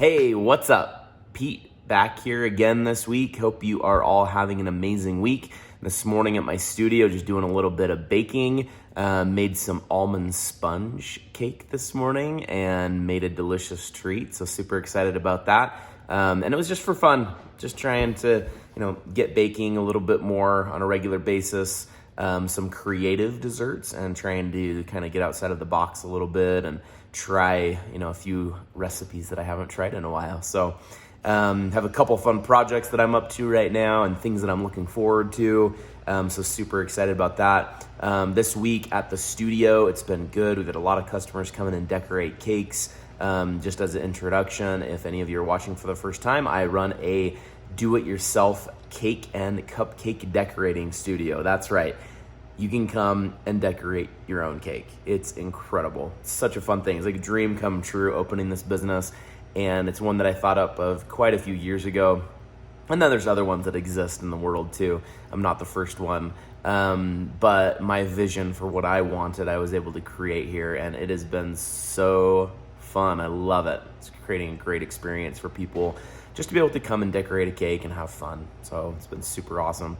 Hey, what's up? Pete back here again this week. Hope you are all having an amazing week. This morning at my studio, just doing a little bit of baking. Made some almond sponge cake this morning and made a delicious treat. So super excited about that. And it was just for fun, just trying to, get baking a little bit more on a regular basis. Some creative desserts and trying to kind of get outside of the box a little bit and try, a few recipes that I haven't tried in a while. So have a couple fun projects that I'm up to right now and things that I'm looking forward to. So super excited about that. This week at the studio, it's been good. We've had a lot of customers come in and decorate cakes. Just as an introduction, if any of you are watching for the first time, I run a do-it-yourself cake and cupcake decorating studio. That's right. You can come and decorate your own cake. It's incredible. It's such a fun thing. It's like a dream come true opening this business, and it's one that I thought up of quite a few years ago. And then there's other ones that exist in the world too. I'm not the first one, but my vision for what I wanted, I was able to create here, and it has been so fun. I love it. It's creating a great experience for people just to be able to come and decorate a cake and have fun. So it's been super awesome.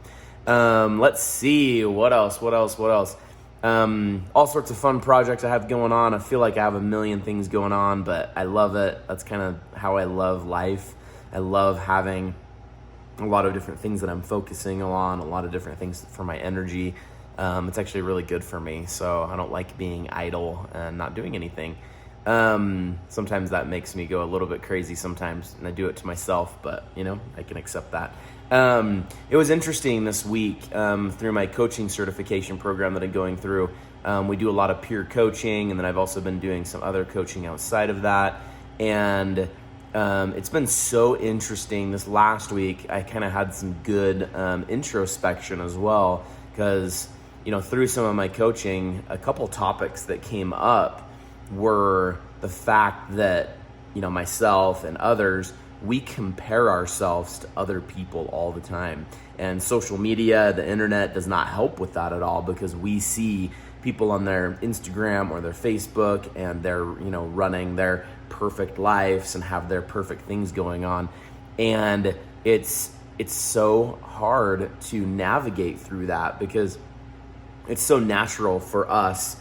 Let's see, what else? All sorts of fun projects I have going on. I feel like I have a million things going on, but I love it. That's kind of how I love life. I love having a lot of different things that I'm focusing on, a lot of different things for my energy. It's actually really good for me. So I don't like being idle and not doing anything. Sometimes that makes me go a little bit crazy sometimes, and I do it to myself, but I can accept that. It was interesting this week, through my coaching certification program that I'm going through. We do a lot of peer coaching, and then I've also been doing some other coaching outside of that. And, it's been so interesting. This last week, I kind of had some good, introspection as well, because, through some of my coaching, a couple topics that came up were the fact that, myself and others, we compare ourselves to other people all the time. And social media, the internet does not help with that at all, because we see people on their Instagram or their Facebook and they're, running their perfect lives and have their perfect things going on. And it's so hard to navigate through that, because it's so natural for us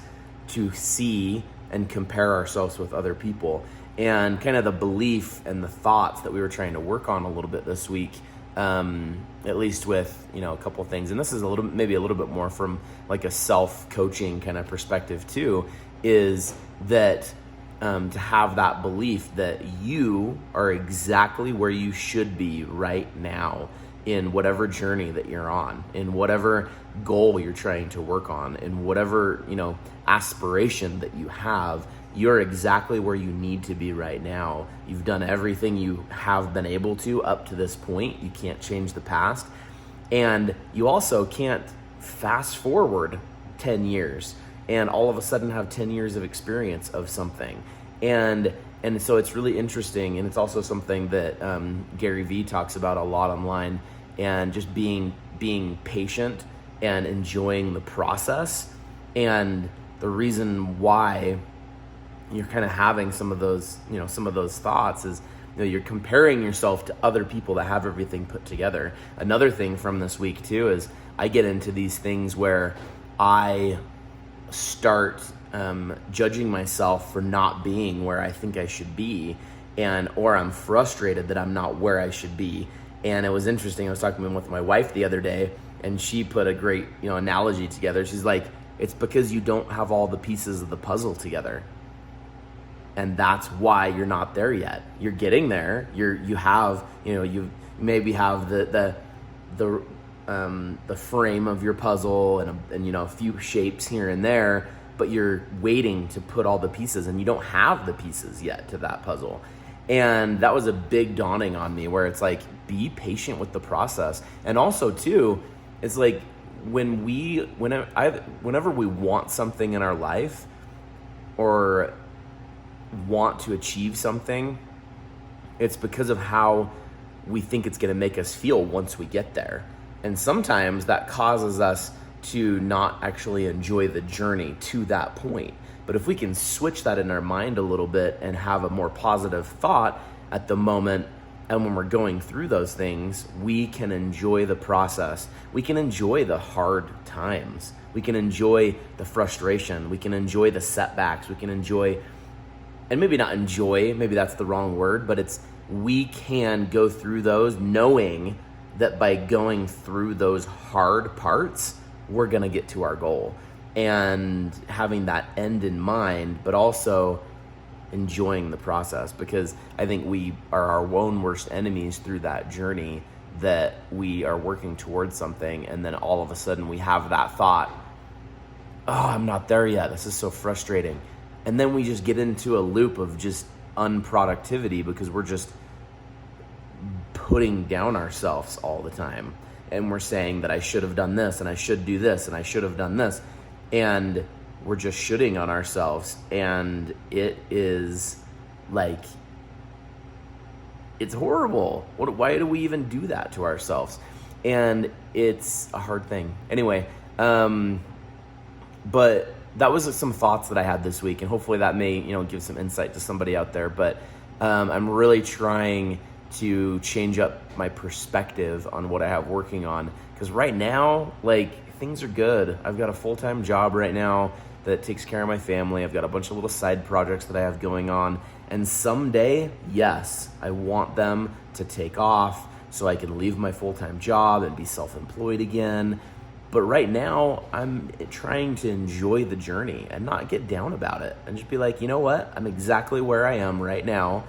to see and compare ourselves with other people. And kind of the belief and the thoughts that we were trying to work on a little bit this week, at least with, a couple things. And this is maybe a little bit more from like a self-coaching kind of perspective too, is that to have that belief that you are exactly where you should be right now in whatever journey that you're on, in whatever goal you're trying to work on, in whatever, aspiration that you have. You're exactly where you need to be right now. You've done everything you have been able to up to this point. You can't change the past. And you also can't fast forward 10 years and all of a sudden have 10 years of experience of something. And so it's really interesting. And it's also something that Gary Vee talks about a lot online, and just being patient and enjoying the process. And the reason why you're kind of having some of those thoughts is, you're comparing yourself to other people that have everything put together. Another thing from this week too is I get into these things where I start judging myself for not being where I think I should be, or I'm frustrated that I'm not where I should be. And it was interesting. I was talking with my wife the other day, and she put a great analogy together. She's like, it's because you don't have all the pieces of the puzzle together. And that's why you're not there yet. You're getting there. You maybe have the frame of your puzzle and a few shapes here and there, but you're waiting to put all the pieces, and you don't have the pieces yet to that puzzle. And that was a big dawning on me, where it's like, be patient with the process. And also too, it's like whenever we want something in our life or want to achieve something, it's because of how we think it's going to make us feel once we get there. And sometimes that causes us to not actually enjoy the journey to that point. But if we can switch that in our mind a little bit and have a more positive thought, at the moment. And when we're going through those things, we can enjoy the process. We can enjoy the hard times. We can enjoy the frustration. We can enjoy the setbacks. We can enjoy, and maybe not enjoy, maybe that's the wrong word, but we can go through those knowing that by going through those hard parts, we're gonna get to our goal. And having that end in mind, but also enjoying the process, because I think we are our own worst enemies through that journey, that we are working towards something and then all of a sudden we have that thought, oh, I'm not there yet, this is so frustrating. And then we just get into a loop of just unproductivity because we're just putting down ourselves all the time. And we're saying that I should have done this and I should do this and I should have done this. And we're just shooting on ourselves, and it is like, it's horrible. Why do we even do that to ourselves? And it's a hard thing. Anyway, but that was some thoughts that I had this week, and hopefully that may, give some insight to somebody out there. But I'm really trying to change up my perspective on what I have working on, because right now, things are good. I've got a full-time job right now that takes care of my family. I've got a bunch of little side projects that I have going on. And someday, yes, I want them to take off so I can leave my full-time job and be self-employed again. But right now, I'm trying to enjoy the journey and not get down about it, and just be like, you know what? I'm exactly where I am right now,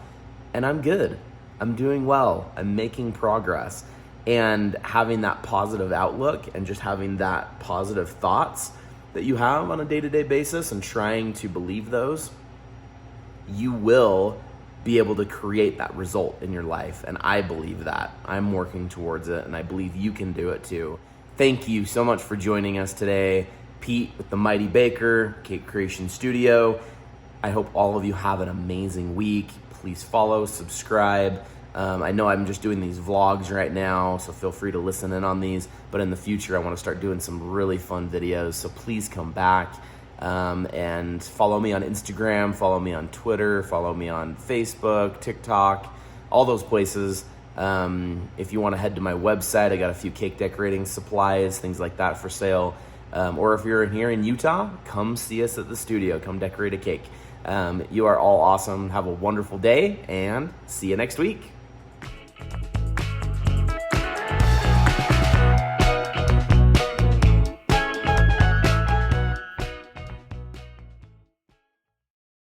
and I'm good. I'm doing well. I'm making progress. And having that positive outlook and just having that positive thoughts that you have on a day-to-day basis and trying to believe those, you will be able to create that result in your life. And I believe that. I'm working towards it, and I believe you can do it too. Thank you so much for joining us today. Pete with the Mighty Baker, Cake Creation Studio. I hope all of you have an amazing week. Please follow, subscribe. I know I'm just doing these vlogs right now, so feel free to listen in on these. But in the future, I want to start doing some really fun videos, so please come back. And follow me on Instagram, follow me on Twitter, follow me on Facebook, TikTok, all those places. If you want to head to my website, I got a few cake decorating supplies, things like that for sale. Or if you're here in Utah, come see us at the studio. Come decorate a cake. You are all awesome. Have a wonderful day, and see you next week.